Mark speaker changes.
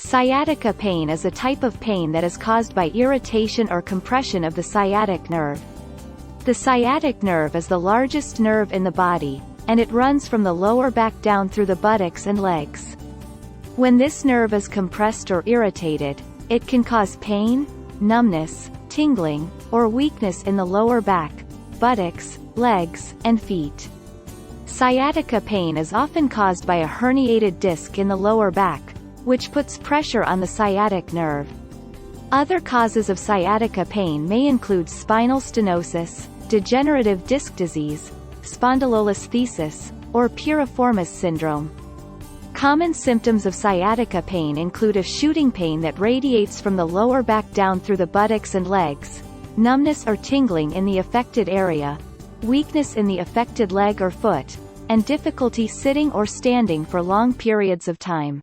Speaker 1: Sciatica pain is a type of pain that is caused by irritation or compression of the sciatic nerve. The sciatic nerve is the largest nerve in the body, and it runs from the lower back down through the buttocks and legs. When this nerve is compressed or irritated, it can cause pain, numbness, tingling, or weakness in the lower back, buttocks, legs, and feet. Sciatica pain is often caused by a herniated disc in the lower back, which puts pressure on the sciatic nerve. Other causes of sciatica pain may include spinal stenosis, degenerative disc disease, spondylolisthesis, or piriformis syndrome. Common symptoms of sciatica pain include a shooting pain that radiates from the lower back down through the buttocks and legs, numbness or tingling in the affected area, weakness in the affected leg or foot, and difficulty sitting or standing for long periods of time.